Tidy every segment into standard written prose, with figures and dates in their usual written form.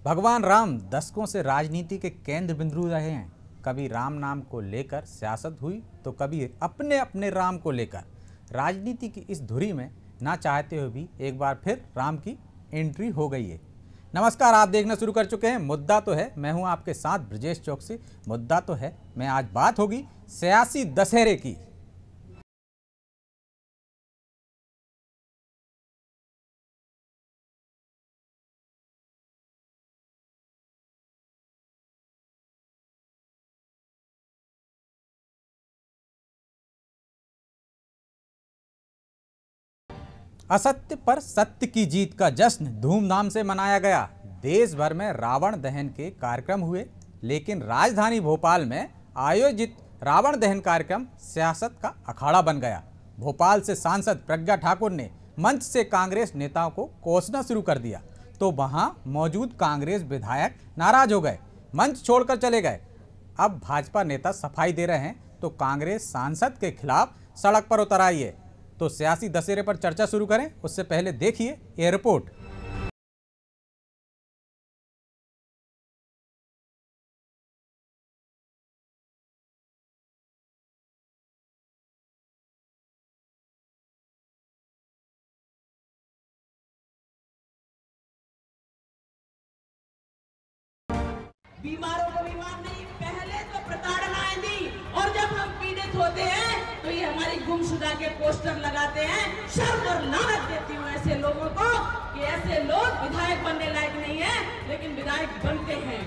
भगवान राम दशकों से राजनीति के केंद्र बिंदु रहे हैं। कभी राम नाम को लेकर सियासत हुई तो कभी अपने अपने राम को लेकर। राजनीति की इस धुरी में ना चाहते हुए भी एक बार फिर राम की एंट्री हो गई है। नमस्कार, आप देखना शुरू कर चुके हैं मुद्दा तो है। मैं हूं आपके साथ ब्रजेश चौकसी। मुद्दा तो है मैं आज बात होगी सियासी दशहरे की। असत्य पर सत्य की जीत का जश्न धूमधाम से मनाया गया। देश भर में रावण दहन के कार्यक्रम हुए, लेकिन राजधानी भोपाल में आयोजित रावण दहन कार्यक्रम सियासत का अखाड़ा बन गया। भोपाल से सांसद प्रज्ञा ठाकुर ने मंच से कांग्रेस नेताओं को कोसना शुरू कर दिया, तो वहां मौजूद कांग्रेस विधायक नाराज हो गए, मंच छोड़कर चले गए। अब भाजपा नेता सफाई दे रहे हैं तो कांग्रेस सांसद के खिलाफ सड़क पर उतर आई है। तो सियासी दशहरे पर चर्चा शुरू करें उससे पहले देखिए ये रिपोर्ट। बीमारों को बीमार नहीं, पहले तो प्रताड़नाएं दी, और जब हम पीड़ित होते हैं तो ये हमारी गुमशुदा के पोस्टर लगाते हैं। शर्म और लानत देती हूँ ऐसे लोगों को कि ऐसे लोग विधायक बनने लायक नहीं है, लेकिन विधायक बनते हैं।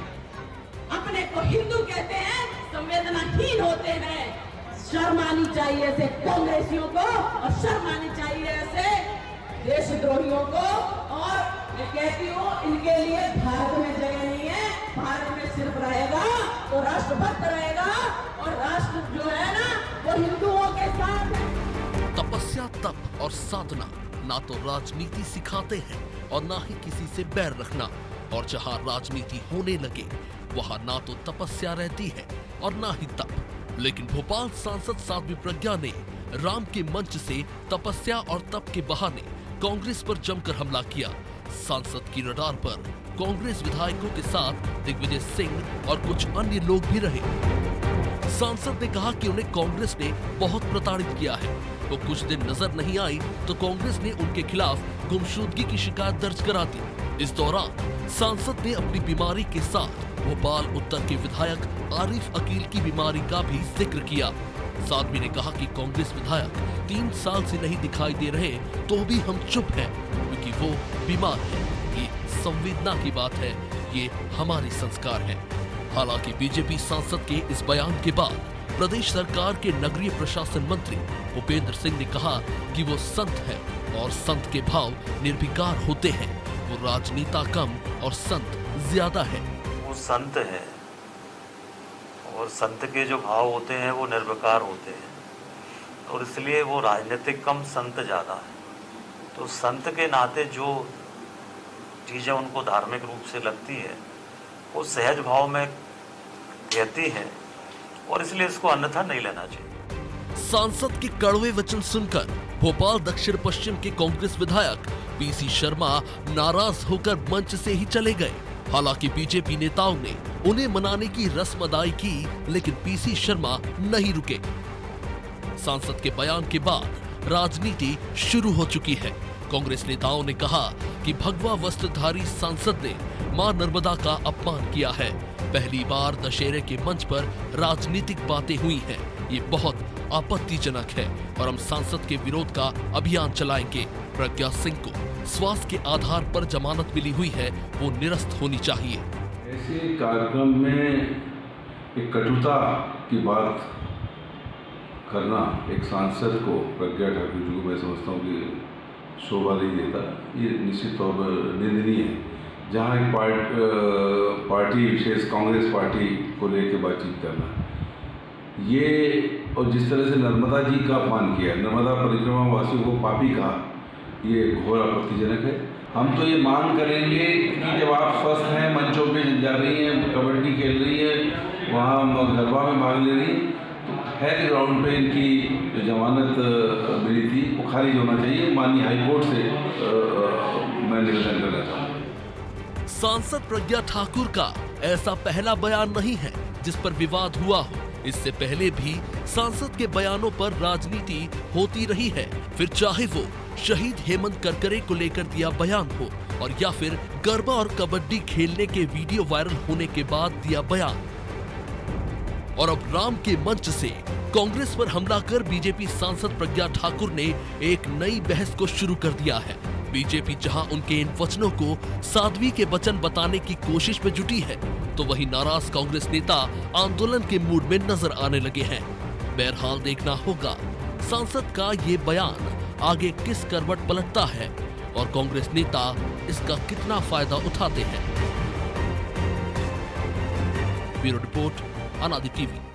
अपने को हिंदू कहते हैं, संवेदनाहीन होते हैं। शर्म आनी चाहिए ऐसे कांग्रेसियों को, और शर्म आनी चाहिए ऐसे देशद्रोहियों को। और मैं कहती हूँ, इनके लिए भारत में जगह नहीं है। भारत में सिर्फ रहेगा तो राष्ट्रभक्त रहेगा, और राष्ट्र जो है ना वो हिंदुओं के साथ है। तपस्या, तप और साधना ना तो राजनीति सिखाते हैं और ना ही किसी से बैर रखना। और जहाँ राजनीति होने लगे वहाँ ना तो तपस्या रहती है और ना ही तप। लेकिन भोपाल सांसद साध्वी प्रज्ञा ने राम के मंच से तपस्या और तप के बहाने कांग्रेस पर जमकर हमला किया। सांसद की रडार पर कांग्रेस विधायकों के साथ दिग्विजय सिंह और कुछ अन्य लोग भी रहे। सांसद ने कहा कि उन्हें कांग्रेस ने बहुत प्रताड़ित किया है। वो कुछ दिन नजर नहीं आई तो कांग्रेस ने उनके खिलाफ गुमशुदगी की शिकायत दर्ज करा दी। इस दौरान सांसद ने अपनी बीमारी के साथ भोपाल उत्तर के विधायक आरिफ अकील की बीमारी का भी जिक्र किया। साध्वी ने कहा कि कांग्रेस विधायक 3 साल से नहीं दिखाई दे रहे तो भी हम चुप हैं क्योंकि वो बीमार है। ये संवेदना की बात है, ये हमारी संस्कार है। हालांकि बीजेपी सांसद के इस बयान के बाद प्रदेश सरकार के नगरीय प्रशासन मंत्री भूपेंद्र सिंह ने कहा कि वो संत है और संत के भाव निर्विकार होते हैं। वो राजनेता कम और संत ज्यादा है। वो संत है और संत के जो भाव होते हैं वो निर्विकार होते हैं, और इसलिए वो राजनीतिक कम संत ज़्यादा है। तो संत के नाते जो चीज़ें उनको धार्मिक रूप से लगती है वो सहज भाव में कहती है, और इसलिए इसको अन्यथा नहीं लेना चाहिए। सांसद के कड़वे वचन सुनकर भोपाल दक्षिण पश्चिम के कांग्रेस विधायक पीसी शर्मा नाराज होकर मंच से ही चले गए। हालांकि बीजेपी नेताओं ने उन्हें मनाने की रस्म अदाई की, लेकिन पीसी शर्मा नहीं रुके। सांसद के बयान के बाद राजनीति शुरू हो चुकी है। कांग्रेस नेताओं ने कहा कि भगवा वस्त्रधारी सांसद ने मां नर्मदा का अपमान किया है। पहली बार दशहरे के मंच पर राजनीतिक बातें हुई हैं। ये बहुत आपत्तिजनक है और हम सांसद के विरोध का अभियान चलाएंगे। प्रज्ञा सिंह को स्वास्थ्य के आधार पर जमानत मिली हुई है, वो निरस्त होनी चाहिए। ऐसे कार्यक्रम में एक कटुता की बात करना एक सांसद को, प्रज्ञा ठाकुर जी को मैं समझता हूँ कि शोभा नहीं देता। ये निश्चित तौर पर निंदनीय है। जहाँ एक पार्टी विशेष कांग्रेस पार्टी को लेकर बातचीत करना, ये और जिस तरह से नर्मदा जी का अपमान किया, नर्मदा परिक्रमा वासियों को पापी कहा, ये घोर आपत्तिजनक है। हम तो ये मांग करेंगे कि जब आप स्वस्थ हैं, मंचों पे जा रही हैं, कबड्डी खेल रही है, वहाँ गरबा में भाग ले रही, तो हेल्थ ग्राउंड पे इनकी जो जमानत मिली थी वो खारिज होना चाहिए। माननीय हाईकोर्ट से मैं निवेदन करना चाहूँगा। सांसद प्रज्ञा ठाकुर का ऐसा पहला बयान नहीं है जिस पर विवाद हुआ हो। इससे पहले भी सांसद के बयानों पर राजनीति होती रही है, फिर चाहे वो शहीद हेमंत करकरे को लेकर दिया बयान हो और या फिर गरबा और कबड्डी खेलने के वीडियो वायरल होने के बाद दिया बयान। और अब राम के मंच से कांग्रेस पर हमला कर बीजेपी सांसद प्रज्ञा ठाकुर ने एक नई बहस को शुरू कर दिया है। बीजेपी जहां उनके इन वचनों को साध्वी के वचन बताने की कोशिश में जुटी है, तो वहीं नाराज कांग्रेस नेता आंदोलन के मूड में नजर आने लगे हैं। बहरहाल देखना होगा सांसद का ये बयान आगे किस करवट पलटता है और कांग्रेस नेता इसका कितना फायदा उठाते हैं। ब्यूरो रिपोर्ट, अनादि टीवी।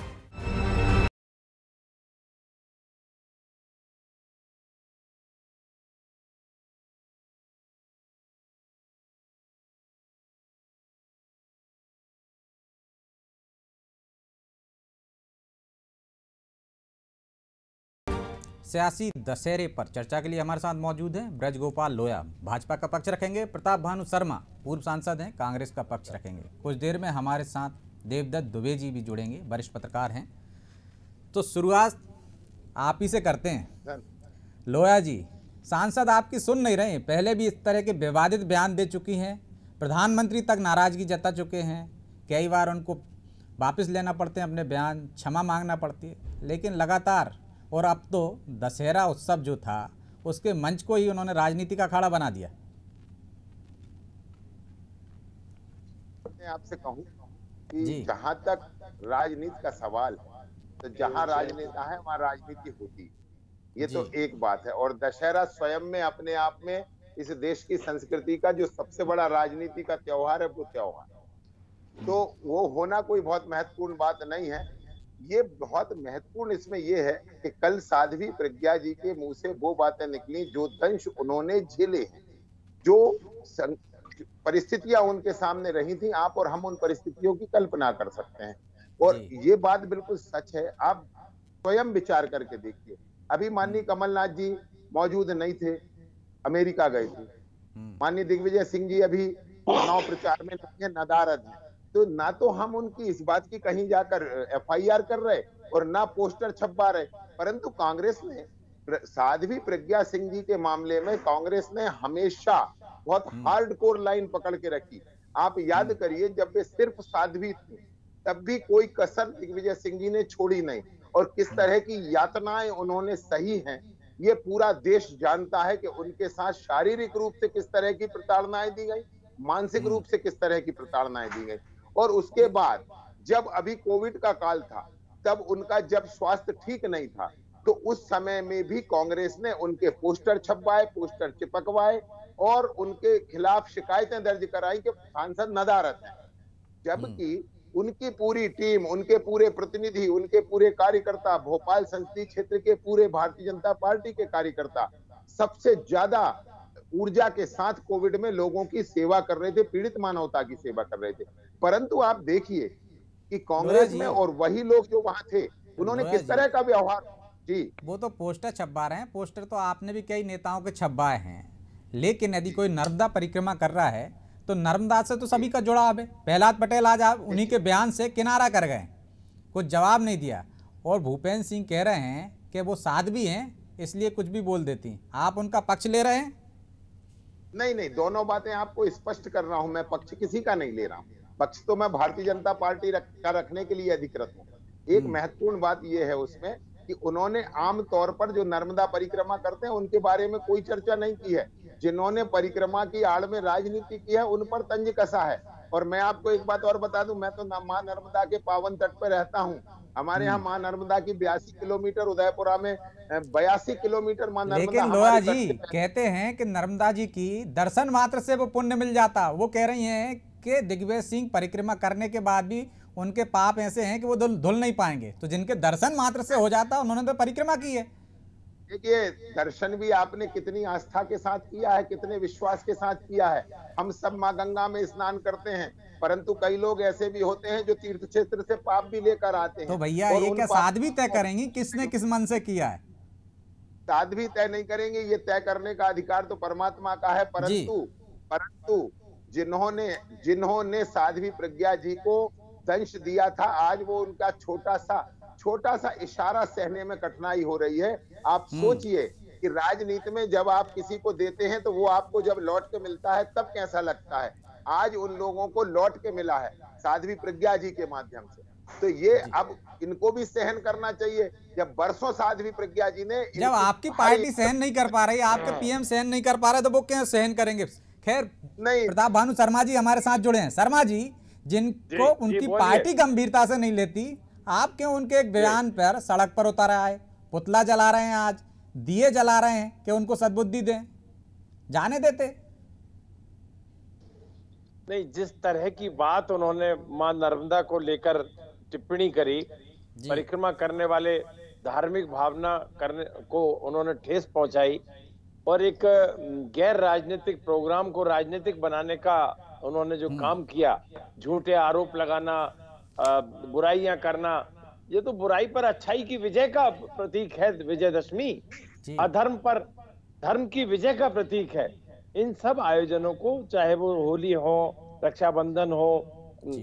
सियासी दशहरे पर चर्चा के लिए हमारे साथ मौजूद हैं ब्रज गोपाल लोया, भाजपा का पक्ष रखेंगे। प्रताप भानु शर्मा, पूर्व सांसद हैं, कांग्रेस का पक्ष रखेंगे। कुछ देर में हमारे साथ देवदत्त दुबे जी भी जुड़ेंगे, वरिष्ठ पत्रकार हैं। तो शुरुआत आप ही से करते हैं। लोया जी, सांसद आपकी सुन नहीं रहे, पहले भी इस तरह के विवादित बयान दे चुकी हैं, प्रधानमंत्री तक नाराजगी जता चुके हैं, कई बार उनको वापस लेना पड़ते हैं अपने बयान, क्षमा मांगना पड़ती है, लेकिन लगातार, और अब तो दशहरा उत्सव जो था उसके मंच को ही उन्होंने राजनीति का अखाड़ा बना दिया। मैं आपसे कहूं कि जहां तक राजनीति का सवाल है, तो जहां राजनेता है वहां राजनीति होती, ये तो एक बात है। और दशहरा स्वयं में अपने आप में इस देश की संस्कृति का जो सबसे बड़ा राजनीति का त्योहार है, वो त्योहार, तो वो होना कोई बहुत महत्वपूर्ण बात नहीं है। ये बहुत महत्वपूर्ण इसमें ये है कि कल साध्वी प्रज्ञा जी के मुंह से वो बातें निकली जो दंश उन्होंने झेले हैं, जो परिस्थितियां उनके सामने रही थी। आप और हम उन परिस्थितियों की कल्पना कर सकते हैं, और ये बात बिल्कुल सच है। आप स्वयं विचार करके देखिए, अभी माननीय कमलनाथ जी मौजूद नहीं थे, अमेरिका गए थे। माननीय दिग्विजय सिंह जी अभी चुनाव प्रचार में नदारद हैं, तो ना तो हम उनकी इस बात की कहीं जाकर FIR कर रहे और ना पोस्टर छपवा रहे, परंतु कांग्रेस ने साध्वी प्रज्ञा सिंह जी के मामले में कांग्रेस ने हमेशा बहुत हार्डकोर लाइन पकड़ के रखी। आप याद करिए, जब वे सिर्फ साध्वी थी तब भी कोई कसर दिग्विजय सिंह जी ने छोड़ी नहीं, और किस तरह की यातनाएं उन्होंने सही हैं ये पूरा देश जानता है कि उनके साथ शारीरिक रूप से किस तरह की प्रताड़नाएं दी गई, मानसिक रूप से किस तरह की प्रताड़नाएं दी गई। और उसके बाद जब अभी कोविड का काल था, तब उनका जब स्वास्थ्य ठीक नहीं था, तो उस समय में भी कांग्रेस ने उनके पोस्टर छपवाए, पोस्टर चिपकवाए और उनके खिलाफ शिकायतें दर्ज कराई कि सांसद नदारत है, जबकि उनकी पूरी टीम, उनके पूरे प्रतिनिधि, उनके पूरे कार्यकर्ता, भोपाल संसदीय क्षेत्र के पूरे भारतीय जनता पार्टी के कार्यकर्ता सबसे ज्यादा ऊर्जा के साथ कोविड में लोगों की सेवा कर रहे थे, पीड़ित मानवता की सेवा कर रहे थे। परंतु आप देखिए कि कांग्रेस में और वही लोग जो वहां थे, उन्होंने किस तरह का व्यवहार। जी, वो तो पोस्टर छपवा रहे हैं, पोस्टर तो आपने भी कई नेताओं के छपवाए हैं, लेकिन यदि कोई नर्मदा परिक्रमा कर रहा है तो नर्मदा से तो सभी का जुड़ाव है। प्रहलाद पटेल आज आप उन्हीं के बयान से किनारा कर गए, कुछ जवाब नहीं दिया, और भूपेंद्र सिंह कह रहे हैं कि वो साध्वी हैं इसलिए कुछ भी बोल देती। आप उनका पक्ष ले रहे हैं? नहीं, दोनों बातें आपको स्पष्ट कर रहा हूं, मैं पक्ष किसी का नहीं ले रहा हूं। पक्ष तो मैं भारतीय जनता पार्टी का रखने के लिए अधिकृत हूं। एक महत्वपूर्ण बात यह है उसमें कि उन्होंने आम तौर पर जो नर्मदा परिक्रमा करते हैं उनके बारे में कोई चर्चा नहीं की है। जिन्होंने परिक्रमा की आड़ में राजनीति की है उन पर तंज कसा है। और मैं आपको एक बात और बता दूं, मैं तो मां नर्मदा के पावन तट पर रहता हूं। हमारे यहाँ मां नर्मदा की 82 किलोमीटर, उदयपुरा में 82 किलोमीटर मां नर्मदा। लेकिन लोया जी कहते हैं कि नर्मदा जी की दर्शन मात्र से वो पुण्य मिल जाता। वो कह रही हैं कि दिग्विजय सिंह परिक्रमा करने के बाद भी उनके पाप ऐसे हैं कि वो धुल नहीं पाएंगे, तो जिनके दर्शन मात्र से हो जाता उन्होंने तो परिक्रमा की है। देखिए, दर्शन भी आपने कितनी आस्था के साथ किया है, कितने विश्वास के साथ किया है। हम सब मां गंगा में स्नान करते हैं, परंतु कई लोग ऐसे भी होते हैं जो तीर्थ क्षेत्र से पाप भी लेकर आते हैं। तो भैया ये क्या साध्वी तय करेंगी किसने किस मन से किया है? साध्वी तय नहीं करेंगे, ये तय करने का अधिकार तो परमात्मा का है। परंतु जिन्होंने साध्वी प्रज्ञा जी को दंश दिया था, आज वो उनका छोटा सा इशारा सहने में कठिनाई हो रही है। आप सोचिए कि राजनीति में जब आप किसी को देते हैं तो वो आपको जब लौट के मिलता है तब कैसा लगता है। आज उन लोगों को लौट के मिला है साध्वी प्रज्ञा जी के माध्यम से, तो ये अब इनको भी सहन करना चाहिए। जब बरसों साध्वी प्रज्ञा जी ने, जब आपकी पार्टी सहन नहीं कर पा रही, आपके पीएम सहन नहीं कर पा रहे, तो वो क्या सहन करेंगे? खैर नहीं। प्रताप भानु शर्मा जी हमारे साथ जुड़े हैं। शर्मा जी, जिनको उनकी पार्टी गंभीरता से नहीं लेती, आप क्यों उनके एक बयान पर सड़क पर उतर आए, पुतला जला रहे हैं, आज दिए जला रहे हैं कि उनको सद्बुद्धि दें? जाने देते नहीं। जिस तरह की बात उन्होंने मां नर्मदा को लेकर टिप्पणी करी, परिक्रमा करने वाले धार्मिक भावना करने को उन्होंने ठेस पहुंचाई और एक गैर राजनीतिक प्रोग्राम को राजनीतिक बनाने का उन्होंने जो काम किया, झूठे आरोप लगाना, बुराइयां करना, ये तो बुराई पर अच्छाई की विजय का प्रतीक है। विजयदशमी अधर्म पर धर्म की विजय का प्रतीक है। इन सब आयोजनों को, चाहे वो होली हो, रक्षाबंधन हो,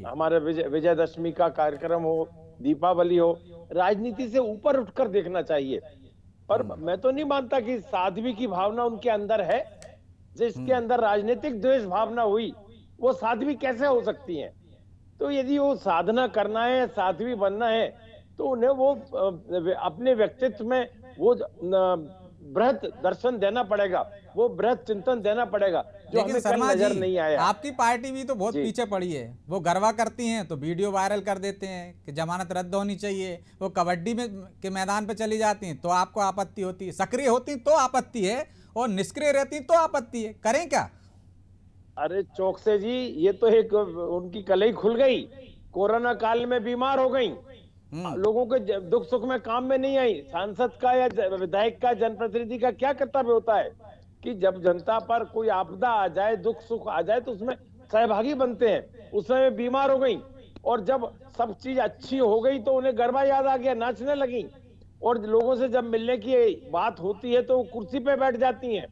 हमारे विजयदशमी का कार्यक्रम हो, दीपावली हो, राजनीति से ऊपर उठकर देखना चाहिए। और मैं तो नहीं मानता कि साध्वी की भावना उनके अंदर है। जिसके अंदर राजनीतिक द्वेष भावना हुई, वो साध्वी कैसे हो सकती है? तो यदि वो साधना करना है, साध्वी बनना है, तो उन्हें वो अपने व्यक्तित्व में वो बृहत दर्शन देना पड़ेगा, वो बृहत चिंतन देना पड़ेगा, जो हमें शर्मा नजर नहीं आया। आपकी पार्टी भी तो बहुत पीछे पड़ी है। वो गरबा करती हैं तो वीडियो वायरल कर देते हैं कि जमानत रद्द होनी चाहिए। वो कबड्डी में के मैदान पे चली जाती हैं तो आपको आपत्ति होती है, सक्रिय होती तो आपत्ति है, और निष्क्रिय रहती तो आपत्ति है। करें क्या? अरे चौकसे जी, ये तो एक उनकी कलई खुल गई। कोरोना काल में बीमार हो गई, लोगों के दुख सुख में काम में नहीं आई। सांसद का या विधायक का, जनप्रतिनिधि का क्या कर्तव्य होता है कि जब जनता पर कोई आपदा आ जाए, दुख सुख आ जाए, तो उसमें सहभागी बनते हैं। उस समय बीमार हो गई और जब सब चीज अच्छी हो गई तो उन्हें गरबा याद आ गया, नाचने लगी। और लोगों से जब मिलने की बात होती है तो वो कुर्सी पे बैठ जाती हैं,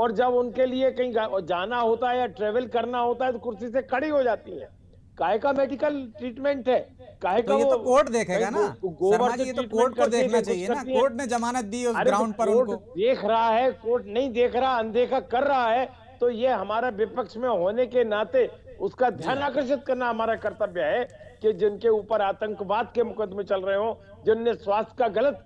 और जब उनके लिए कहीं जाना होता है या ट्रेवल करना होता है तो कुर्सी से खड़ी हो जाती है। काहे का मेडिकल ट्रीटमेंट है? काहे का? ये तो कोर्ट देखेगा ना शर्मा जी, ये तो कोर्ट को देखना चाहिए ना। कोर्ट ने जमानत दी उस ग्राउंड पर उनको। देख रहा है, कोर्ट नहीं देख रहा, अनदेखा कर रहा है, तो ये हमारा विपक्ष में होने के नाते उसका ध्यान आकर्षित करना हमारा कर्तव्य है कि जिनके ऊपर आतंकवाद के मुकदमे चल रहे हो, जिनने स्वास्थ्य का गलत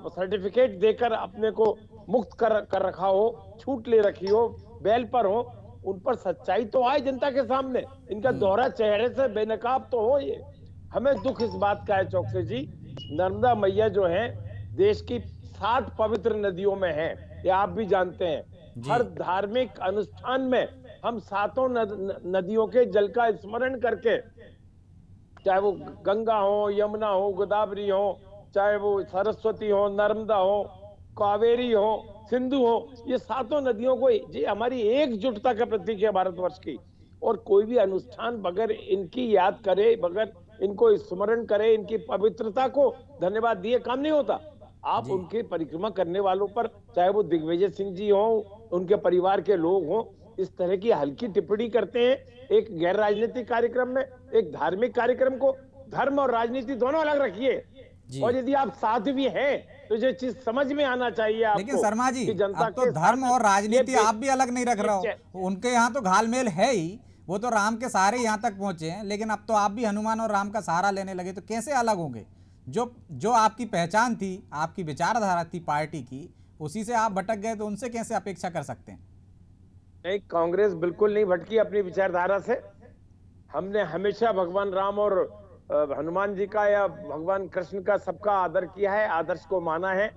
सर्टिफिकेट देकर अपने को मुक्त कर रखा हो, छूट ले रखी हो, बेल पर हो, उन पर सच्चाई तो आए जनता के सामने। इनका दोहरा चेहरे से बेनकाब तो हो। ये हमें दुख इस बात का है चौकसे जी, नर्मदा मैया जो है देश की 7 पवित्र नदियों में है, ये आप भी जानते हैं। हर धार्मिक अनुष्ठान में हम 7 नदियों के जल का स्मरण करके, चाहे वो गंगा हो, यमुना हो, गोदावरी हो, चाहे वो सरस्वती हो, नर्मदा हो, कावेरी हो, सिंधु हो, ये 7 नदियों को, ये हमारी एकजुटता का प्रतीक है भारतवर्ष की। और कोई भी अनुष्ठान बगैर इनकी याद करे, बगैर इनको स्मरण करे, इनकी पवित्रता को धन्यवाद दिए काम नहीं होता। आप उनके परिक्रमा करने वालों पर, चाहे वो दिग्विजय सिंह जी हो, उनके परिवार के लोग हो, इस तरह की हल्की टिप्पणी करते हैं एक गैर राजनीतिक कार्यक्रम में। एक धार्मिक कार्यक्रम को धर्म और राजनीति दोनों अलग रखिए। और यदि आप साध्वी हैं तो ये चीज समझ में आना चाहिए आपको। लेकिन शर्मा जी, अब तो धर्म और राजनीति आप भी अलग नहीं रख रहे हो। उनके यहाँ तो घालमेल है ही, वो तो राम के सहारे यहाँ तक पहुंचे हैं, लेकिन अब तो आप भी हनुमान और राम का सहारा लेने लगे, तो कैसे अलग होंगे? जो आपकी पहचान थी, आपकी विचारधारा थी पार्टी की, उसी से आप भटक गए, तो उनसे कैसे अपेक्षा कर सकते हैं? नहीं, कांग्रेस बिल्कुल नहीं भटकी अपनी विचारधारा से। हमने हमेशा भगवान राम और हनुमान जी का या भगवान कृष्ण का सबका आदर किया है, आदर्श को माना है,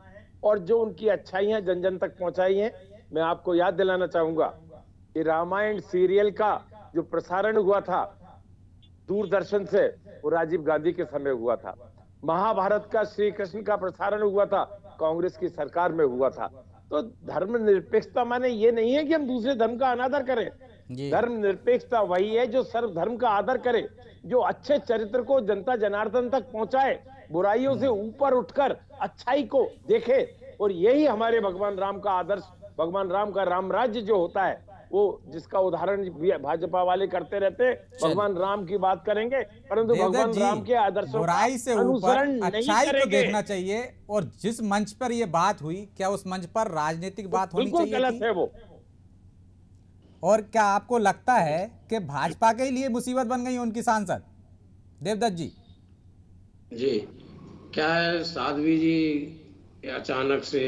और जो उनकी अच्छाइयां जन जन तक पहुंचाई हैं। मैं आपको याद दिलाना चाहूंगा कि रामायण सीरियल का जो प्रसारण हुआ था दूरदर्शन से, वो राजीव गांधी के समय हुआ था। महाभारत का श्री कृष्ण का प्रसारण हुआ था, कांग्रेस की सरकार में हुआ था। तो धर्मनिरपेक्षता माने ये नहीं है कि हम दूसरे धर्म का अनादर करें। धर्मनिरपेक्षता वही है जो सर्व धर्म का आदर करे, जो अच्छे चरित्र को जनता जनार्दन तक पहुंचाए, बुराइयों से ऊपर उठकर अच्छाई को देखे। और यही हमारे भगवान राम का आदर्श, भगवान राम का राम राज्य जो होता है, वो जिसका उदाहरण भी भाजपा वाले करते रहते हैं। भगवान राम की बात करेंगे, परंतु भगवान राम के आदर्शों बुराई से ऊपर अच्छाई को देखना चाहिए। और जिस मंच पर ये बात हुई, क्या उस मंच पर राजनीतिक बात होनी चाहिए? बिल्कुल गलत है वो। और क्या आपको लगता है कि भाजपा के लिए मुसीबत बन गई उनकी सांसद? देवदत्त जी जी, क्या है, साध्वी जी अचानक से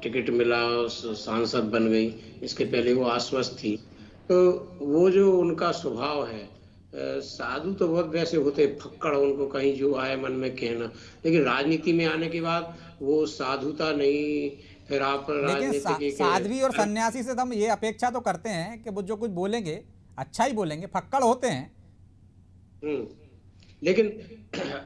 टिकट मिला, सांसद बन गई। इसके पहले वो आश्वस्त थी। तो वो जो उनका स्वभाव है, साधु तो बहुत वैसे होते, फक्कड़, उनको कहीं जो आए मन में कहना, लेकिन राजनीति में आने के बाद वो साधुता नहीं। फिर आप लेकिन साध्वी और सन्यासी से हम ये अपेक्षा तो करते हैं कि वो जो कुछ बोलेंगे अच्छा ही बोलेंगे, फक्कड़ होते हैं। लेकिन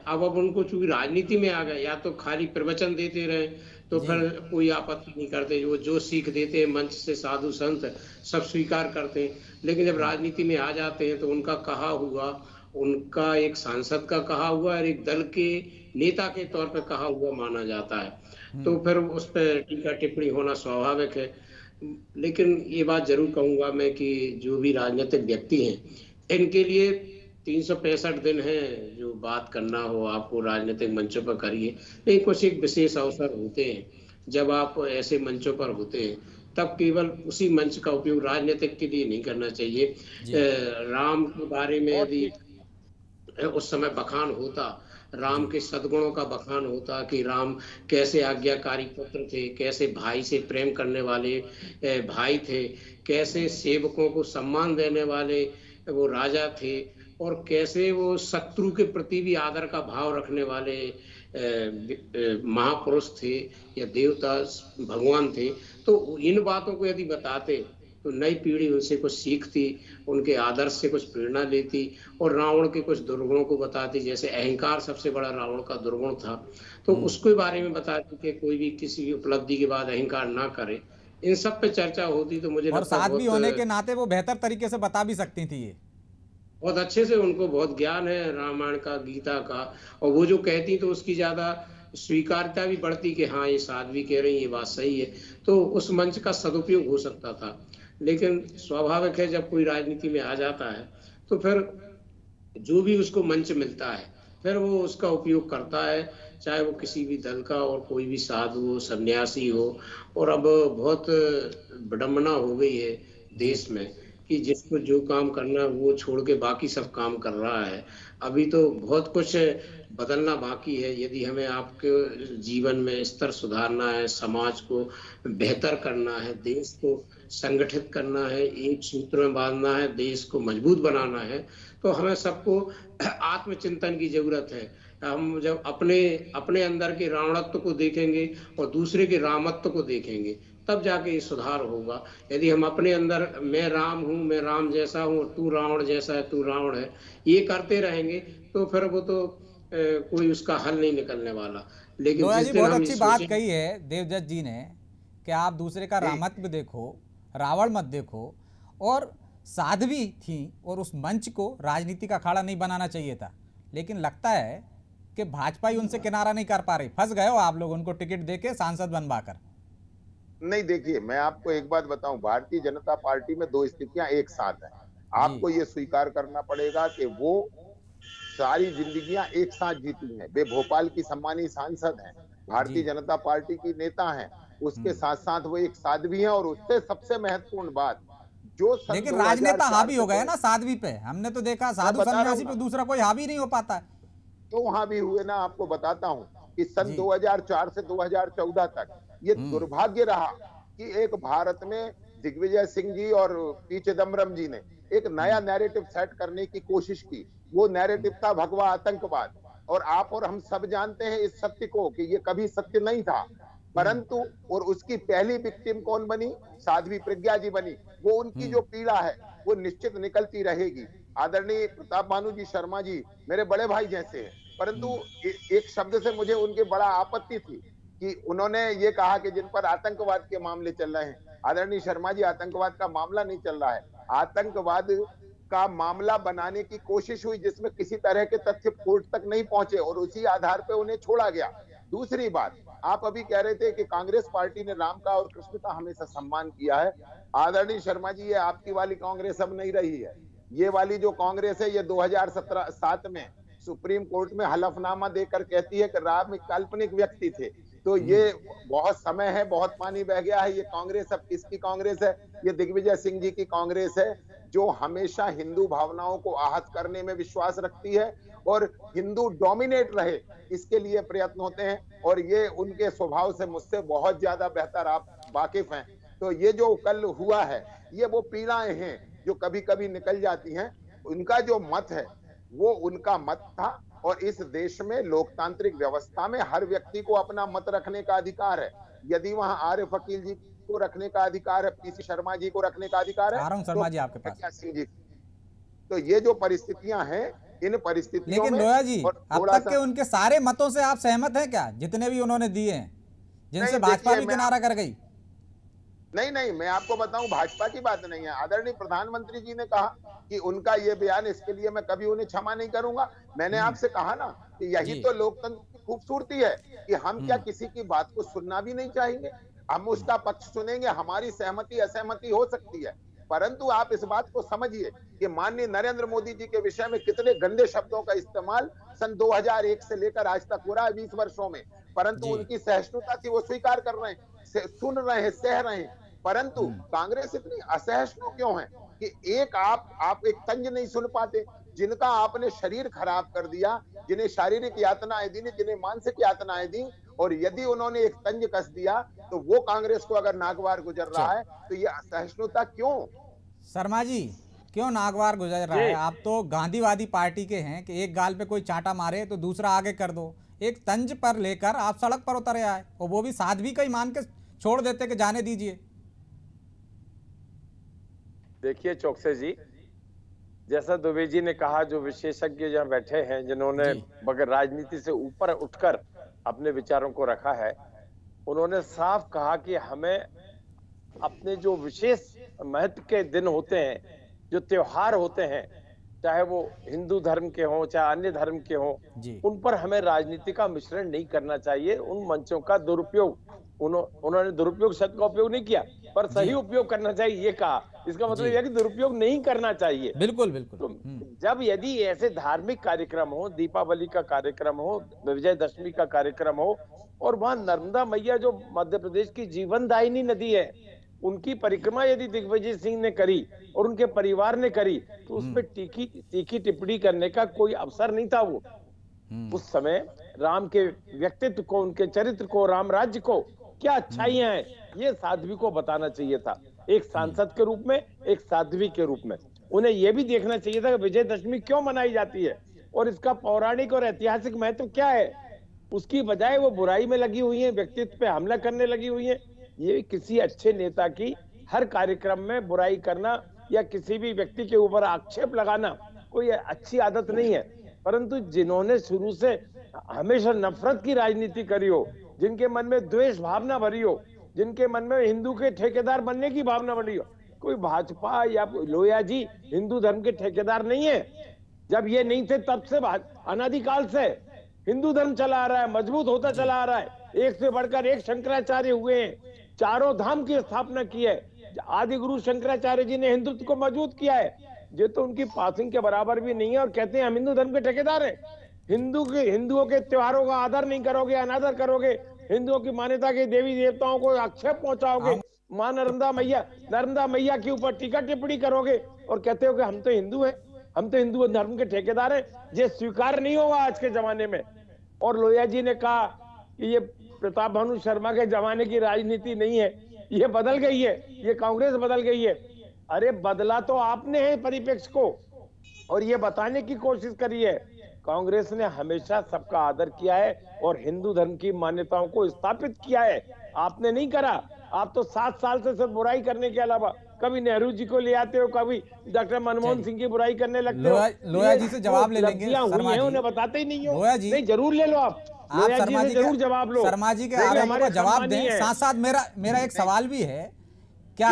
अब उनको चूंकि राजनीति में आ गए, या तो खाली प्रवचन देते रहे तो फिर कोई आपत्ति नहीं करते, वो जो सीख देते हैं मंच से साधु संत सब स्वीकार करते हैं। लेकिन जब राजनीति में आ जाते हैं तो उनका कहा हुआ, उनका एक सांसद का कहा हुआ और एक दल के नेता के तौर पर कहा हुआ माना जाता है। तो फिर उस पर टीका टिप्पणी होना स्वाभाविक है। लेकिन ये बात जरूर कहूंगा मैं कि जो भी राजनीतिक व्यक्ति हैं, इनके लिए 365 दिन है जो बात करना हो आपको राजनीतिक मंचों पर करिए। लेकिन कुछ एक विशेष अवसर होते हैं जब आप ऐसे मंचों पर होते हैं, तब केवल उसी मंच का उपयोग राजनीतिक के लिए नहीं करना चाहिए। राम के बारे में यदि उस समय बखान होता, राम के सद्गुणों का बखान होता कि राम कैसे आज्ञाकारी पुत्र थे, कैसे भाई से प्रेम करने वाले भाई थे, कैसे सेवकों को सम्मान देने वाले वो राजा थे, और कैसे वो शत्रु के प्रति भी आदर का भाव रखने वाले महापुरुष थे या देवता भगवान थे, तो इन बातों को यदि बताते तो नई पीढ़ी उनसे कुछ सीखती, उनके आदर्श से कुछ प्रेरणा लेती और रावण के कुछ दुर्गुणों को बताती। जैसे अहंकार सबसे बड़ा रावण का दुर्गुण था, तो उसके बारे में बताती कि कोई भी किसी भी उपलब्धि के बाद अहंकार ना करे। इन सब पे चर्चा होती तो मुझे और साध्वी होने के नाते वो बेहतर तरीके से बता भी सकती थी। ये बहुत अच्छे से उनको बहुत ज्ञान है रामायण का, गीता का, और वो जो कहती तो उसकी ज्यादा स्वीकार्यता भी बढ़ती कि हाँ ये साध्वी कह रही, ये बात सही है, तो उस मंच का सदुपयोग हो सकता था। लेकिन स्वाभाविक है जब कोई राजनीति में आ जाता है तो फिर जो भी उसको मंच मिलता है फिर वो उसका उपयोग करता है, चाहे वो किसी भी दल का और कोई भी साधु हो, सन्यासी हो। और अब बहुत विडंबना हो गई है देश में कि जिसको जो काम करना है वो छोड़ के बाकी सब काम कर रहा है। अभी तो बहुत कुछ बदलना बाकी है। यदि हमें आपके जीवन में स्तर सुधारना है, समाज को बेहतर करना है, देश को संगठित करना है, एक सूत्र में बांधना है, देश को मजबूत बनाना है, तो हमें सबको आत्मचिंतन की जरूरत है। हम जब अपने अंदर के रावणत्व को देखेंगे और दूसरे के रामत्व को देखेंगे तब जाके ये सुधार होगा। यदि हम अपने अंदर मैं राम हूँ, मैं राम जैसा हूँ, तू रावण जैसा है, तू रावण है, ये करते रहेंगे तो फिर वो तो कोई उसका हल नहीं निकलने वाला। लेकिन बहुत अच्छी बात कही है देवदत्त जी ने कि आप दूसरे का रामत्व देखो, रावण मत देखो। और साध्वी थी और उस मंच को राजनीति का अखाड़ा नहीं बनाना चाहिए था, लेकिन लगता है कि भाजपा ही उनसे किनारा नहीं कर पा रही। फंस गए हो आप लोग उनको टिकट देके सांसद बनवाकर। नहीं, देखिए मैं आपको एक बात बताऊं, भारतीय जनता पार्टी में दो स्थितियां एक साथ हैं। आपको ये स्वीकार करना पड़ेगा कि वो सारी जिंदगियां एक साथ जीती हैं। वे भोपाल की सम्मानीय सांसद हैं, भारतीय जनता पार्टी की नेता हैं, उसके साथ साथ वो एक साध्वी हैं। और उससे सबसे महत्वपूर्ण बात जो लेकिन राजनेता हावी हो गए ना साध्वी पे। हमने तो देखा साधु सन्यासी पे दूसरा कोई हावी नहीं हो पाता है। तो हावी हुए ना, आपको बताता हूं कि सन 2004 से 2014 तक ये दुर्भाग्य रहा कि एक भारत में दिग्विजय सिंह जी और पी चिदम्बरम जी ने एक नया नैरेटिव सेट करने की कोशिश की। वो नैरेटिव था भगवा आतंकवाद। और आप और हम सब जानते हैं इस सत्य को कि ये कभी सत्य नहीं था, परंतु और उसकी पहली विक्टिम कौन बनी? साध्वी प्रज्ञा जी बनी। वो उनकी जो पीड़ा है वो निश्चित निकलती रहेगी। आदरणीय प्रताप भानु जी शर्मा जी मेरे बड़े भाई जैसे हैं, परंतु एक शब्द से मुझे उनके बड़ा आपत्ति थी कि उन्होंने ये कहा कि जिन पर आतंकवाद के मामले चल रहे हैं। आदरणीय शर्मा जी, आतंकवाद का मामला नहीं चल रहा है, आतंकवाद का मामला बनाने की कोशिश हुई जिसमें किसी तरह के तथ्य कोर्ट तक नहीं पहुंचे और उसी आधार पर उन्हें छोड़ा गया। दूसरी बात, आप अभी कह रहे थे कि कांग्रेस पार्टी ने राम का और कृष्ण का हमेशा सम्मान किया है। आदरणीय शर्मा जी, ये आपकी वाली कांग्रेस अब नहीं रही है। ये वाली जो कांग्रेस है, ये 2007 में सुप्रीम कोर्ट में हलफनामा देकर कहती है कि राम एक काल्पनिक व्यक्ति थे। तो ये बहुत समय है, बहुत पानी बह गया है। ये कांग्रेस अब किसकी कांग्रेस है? ये दिग्विजय सिंह जी की कांग्रेस है, जो हमेशा हिंदू भावनाओं को आहत करने में विश्वास रखती है और हिंदू डोमिनेट रहे इसके लिए प्रयत्न होते हैं। और ये उनके स्वभाव से मुझसे बहुत ज्यादा बेहतर आप वाकिफ हैं। तो ये जो कल हुआ है, ये वो पीड़ाएं हैं जो कभी कभी निकल जाती हैं। उनका जो मत है वो उनका मत था, और इस देश में लोकतांत्रिक व्यवस्था में हर व्यक्ति को अपना मत रखने का अधिकार है। यदि वहां आरिफ अकील जी को रखने का अधिकार है, पीसी शर्मा जी को रखने का अधिकार है, शर्मा जी आपके पास सिंह जी। तो ये जो परिस्थितियां हैं, इन परिस्थितियों लेकिन में लोया जी, अब तक के उनके सारे मतों से आप सहमत हैं क्या, जितने भी उन्होंने दिए हैं, जिनसे भाजपा भी किनारा कर गई? नहीं, मैं आपको बताऊं, भाजपा की बात नहीं है। आदरणीय प्रधानमंत्री जी ने कहा कि उनका ये बयान, इसके लिए मैं कभी उन्हें क्षमा नहीं करूंगा। मैंने आपसे कहा ना कि यही तो लोकतंत्र की खूबसूरती है कि हम क्या किसी की बात को सुनना भी नहीं चाहेंगे, हम उसका पक्ष सुनेंगे। हमारी सहमति असहमति हो सकती है, परंतु आप इस बात को समझिए कि माननीय नरेंद्र मोदी जी के विषय में कितने गंदे शब्दों का इस्तेमाल सन 2001 से लेकर आज तक हो रहा है, 20 वर्षों में। परंतु उनकी सहिष्णुता थी, वो स्वीकार कर रहे हैं, सुन रहे हैं, सह रहे हैं। परंतु कांग्रेस इतनी असहिष्णु क्यों है कि आप एक तंज नहीं सुन पाते? जिनका आपने शरीर खराब कर दिया, जिन्हें शारीरिक यातनाएं दी, जिन्हें मानसिक यातनाएं दी, और यदि उन्होंने एक तंज कस दिया तो वो कांग्रेस को अगर नागवार गुजर रहा है तो ये असहिष्णुता क्यों? शर्मा जी, क्यों नागवार गुजर रहा है? आप तो गांधीवादी पार्टी के हैं कि एक गाल पे कोई चांटा मारे तो दूसरा आगे कर दो। एक तंज पर लेकर आप सड़क पर उतरे आए, और वो भी साध्वी का ही मान के छोड़ देते कि जाने दीजिए। देखिए चौकसे जी, जैसा दुबे जी ने कहा, जो विशेषज्ञ जहाँ बैठे हैं, जिन्होंने बगैर राजनीति से ऊपर उठकर अपने विचारों को रखा है, उन्होंने साफ कहा कि हमें अपने जो विशेष महत्व के दिन होते हैं, जो त्योहार होते हैं, चाहे वो हिंदू धर्म के हों चाहे अन्य धर्म के हों, उन पर हमें राजनीति का मिश्रण नहीं करना चाहिए। उन मंचों का दुरुपयोग, उन्होंने दुरुपयोग शब्द का उपयोग नहीं किया, पर सही उपयोग करना चाहिए ये कहा। इसका मतलब यह कि दुरुपयोग नहीं करना चाहिए। बिल्कुल बिल्कुल। तो जब यदि ऐसे धार्मिक कार्यक्रम हो, दीपावली का कार्यक्रम हो, विजयदशमी का कार्यक्रम हो, और वहां नर्मदा मैया जो मध्य प्रदेश की जीवनदायिनी नदी है, उनकी परिक्रमा यदि दिग्विजय सिंह ने करी और उनके परिवार ने करी, तो उसमें तीखी टिप्पणी करने का कोई अवसर नहीं था। वो उस समय राम के व्यक्तित्व को, उनके चरित्र को, राम राज्य को क्या अच्छाइयां हैं, ये साध्वी को बताना चाहिए था। एक सांसद के रूप में, एक साध्वी के रूप में उन्हें यह भी देखना चाहिए था कि विजयदशमी क्यों मनाई जाती है और इसका पौराणिक और ऐतिहासिक महत्व क्या है। उसकी बजाय वो बुराई में लगी हुई है, व्यक्तित्व पे हमला करने लगी हुई है। ये किसी अच्छे नेता की हर कार्यक्रम में बुराई करना या किसी भी व्यक्ति के ऊपर आक्षेप लगाना कोई अच्छी आदत नहीं है। परंतु जिन्होंने शुरू से हमेशा नफरत की राजनीति करी हो, जिनके मन में द्वेष भावना भरी हो, जिनके मन में हिंदू के ठेकेदार बनने की भावना भरी हो, कोई भाजपा या लोया जी हिंदू धर्म के ठेकेदार नहीं है। जब ये नहीं थे तब से अनादिकाल से हिंदू धर्म चला आ रहा है, मजबूत होता चला आ रहा है। एक से बढ़कर एक शंकराचार्य हुए हैं, चारों धाम की स्थापना की है। आदि गुरु शंकराचार्य जी ने हिंदुत्व को मजबूत किया है। ये तो उनकी पासिंग के बराबर भी नहीं है, और कहते हैं हम हिंदू धर्म के ठेकेदार हैं। हिंदुओं के त्योहारों का आदर नहीं करोगे, अनादर करोगे, हिंदुओं की मान्यता के देवी देवताओं को आक्षेप पहुंचाओगे, मां नर्मदा मैया के ऊपर टीका टिप्पणी करोगे और कहते हो कि हम तो हिंदू हैं, हम तो हिंदू धर्म के ठेकेदार हैं। ये स्वीकार नहीं होगा आज के जमाने में। और लोया जी ने कहा कि ये प्रताप भानु शर्मा के जमाने की राजनीति नहीं है, ये बदल गई है, ये कांग्रेस बदल गई है। अरे बदला तो आपने है परिप्रेक्ष्य को, और ये बताने की कोशिश करी है। कांग्रेस ने हमेशा सबका आदर किया है और हिंदू धर्म की मान्यताओं को स्थापित किया है। आपने नहीं करा। आप तो 7 साल से सिर्फ बुराई करने के अलावा कभी नेहरू जी को ले आते हो, कभी डॉक्टर मनमोहन सिंह की बुराई करने लगते हो। लोया जी से जवाब ले लेंगे, शर्मा जी उन्हें बताते ही नहीं हो। नहीं, जरूर ले लो आप शर्मा जी जरूर जवाब लो। शर्मा जी के आरोपों का जवाब दें। साथ साथ मेरा एक सवाल भी है, क्या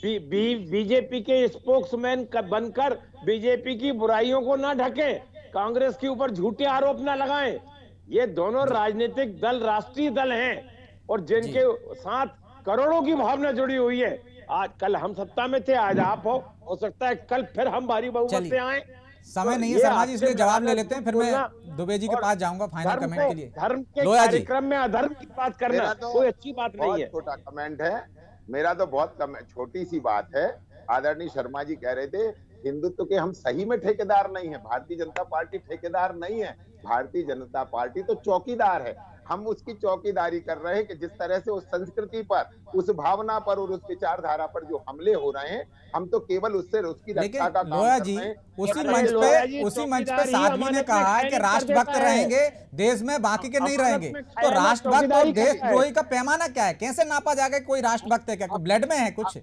बीजेपी के स्पोक्समैन बनकर बीजेपी की बुराइयों को ना ढकें, कांग्रेस के ऊपर झूठे आरोप ना लगाएं। ये दोनों राजनीतिक दल राष्ट्रीय दल हैं और जिनके साथ करोड़ों की भावना जुड़ी हुई है। आज कल हम सत्ता में थे, आज आप हो सकता है कल फिर हम भारी बहुमत से आए। समय नहीं है शर्मा जी, इसलिए जवाब ले लेते हैं, फिर मैं दुबे जी के पास जाऊंगा फाइनल कमेंट के लिए। धर्म के कार्यक्रम में अधर्म की बात करना कोई अच्छी बात नहीं है। छोटा कमेंट है मेरा, तो बहुत छोटी सी बात है। आदरणीय शर्मा जी कह रहे थे हिंदुत्व के हम सही में ठेकेदार नहीं है। भारतीय जनता पार्टी ठेकेदार नहीं है, भारतीय जनता पार्टी तो चौकीदार है। हम उसकी चौकीदारी कर रहे हैं कि जिस तरह से उस संस्कृति पर, उस भावना पर और उस विचारधारा पर जो हमले हो रहे हैं, हम तो केवल उससे उसकी रक्षा का काम कर रहे हैं। उसी मंच पे साध्वी ने कहा है कि राष्ट्रभक्त रहेंगे देश में, बाकी के नहीं रहेंगे। तो राष्ट्रभक्त और देशद्रोही का पैमाना क्या है? कैसे नापा जाएगा कोई राष्ट्रभक्त है? क्या कोई ब्लड में है कुछ?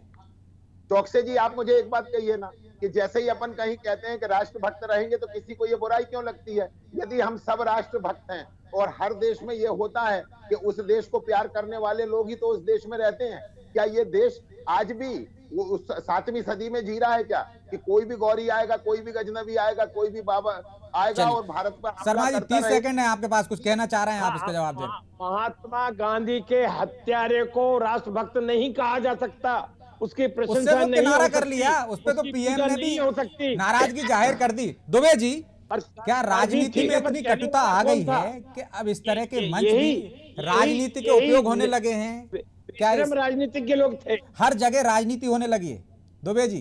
चौकसे जी आप मुझे एक बात कहिए ना कि जैसे ही अपन कहीं कहते हैं कि राष्ट्रभक्त रहेंगे तो किसी को ये बुराई क्यों लगती है? यदि हम सब राष्ट्रभक्त हैं और हर देश में ये होता है कि उस देश को प्यार करने वाले लोग ही तो उस देश में रहते हैं, क्या ये देश आज भी वो उस 7वीं सदी में जी रहा है क्या कि कोई भी गौरी आएगा, कोई भी गजनबी आएगा, कोई भी बाबा आएगा और भारत पर शर्मा जी 30 सेकंड है आपके पास, कुछ कहना चाह रहे हैं आप, इसका जवाब दें। महात्मा गांधी के हत्यारे को राष्ट्रभक्त नहीं कहा जा सकता, उसकी प्रशंसा नहीं किनारा कर लिया, उस पे तो पीएम ने भी हो सकती, नाराजगी जाहिर कर दी। दुबे जी क्या राजनीति में इतनी कटुता आ गई है कि अब इस तरह के मंच भी राजनीति के उपयोग होने लगे हैं? क्या राजनीतिक के लोग थे, हर जगह राजनीति होने लगी है? दुबे जी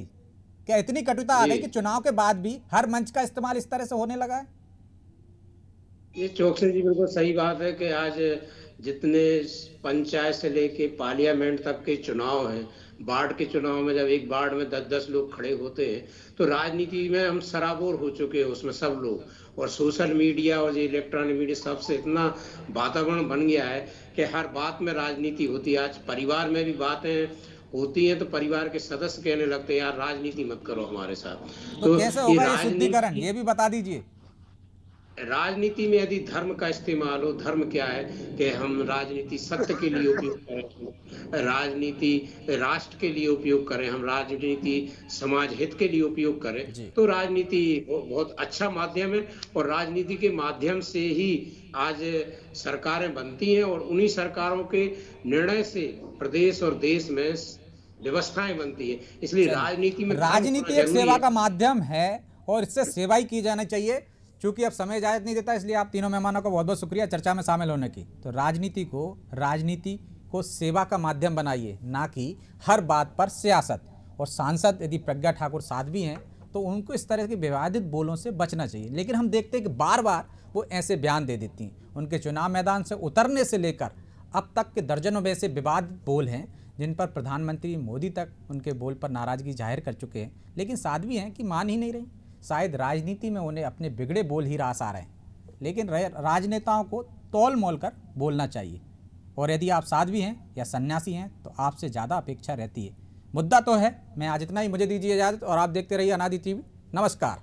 क्या इतनी कटुता आ गई कि चुनाव के बाद भी हर मंच का इस्तेमाल इस तरह से होने लगा है? ये चौकसी जी बिल्कुल सही बात है कि आज जितने पंचायत से लेके पार्लियामेंट तक के चुनाव हैं, वार्ड के चुनाव में जब एक वार्ड में 10-10 लोग खड़े होते हैं तो राजनीति में हम सराबोर हो चुके हैं उसमें सब लोग। और सोशल मीडिया और इलेक्ट्रॉनिक मीडिया सबसे इतना वातावरण बन गया है कि हर बात में राजनीति होती है। आज परिवार में भी बातें होती हैं तो परिवार के सदस्य कहने लगते हैं यार राजनीति मत करो हमारे साथ। तो कैसे होगा ये शुद्धिकरण, ये भी बता दीजिए। राजनीति में यदि धर्म का इस्तेमाल हो, धर्म क्या है कि हम राजनीति सत्य के लिए उपयोग करें, राजनीति राष्ट्र के लिए उपयोग करें, हम राजनीति समाज हित के लिए उपयोग करें, तो राजनीति बहुत अच्छा माध्यम है। और राजनीति के माध्यम से ही आज सरकारें बनती हैं और उन्हीं सरकारों के निर्णय से प्रदेश और देश में व्यवस्थाएं बनती है। इसलिए राजनीति में राजनीति एक सेवा का माध्यम है और इससे सेवा ही की जानी चाहिए। चूंकि अब समय इजाजत नहीं देता, इसलिए आप तीनों मेहमानों का बहुत बहुत शुक्रिया चर्चा में शामिल होने की। तो राजनीति को सेवा का माध्यम बनाइए, ना कि हर बात पर सियासत। और सांसद यदि प्रज्ञा ठाकुर साध्वी हैं तो उनको इस तरह के विवादित बोलों से बचना चाहिए। लेकिन हम देखते हैं कि बार बार वो ऐसे बयान दे देती हैं। उनके चुनाव मैदान से उतरने से लेकर अब तक के दर्जनों में से विवादित बोल हैं जिन पर प्रधानमंत्री मोदी तक उनके बोल पर नाराजगी जाहिर कर चुके हैं, लेकिन साध्वी हैं कि मान ही नहीं रही। शायद राजनीति में उन्हें अपने बिगड़े बोल ही रास आ रहे हैं, लेकिन राजनेताओं को तौल मोल कर बोलना चाहिए। और यदि आप साध्वी हैं या सन्यासी हैं तो आपसे ज़्यादा अपेक्षा रहती है। मुद्दा तो है। मैं आज इतना ही, मुझे दीजिए इजाज़त और आप देखते रहिए अनादि टीवी। नमस्कार।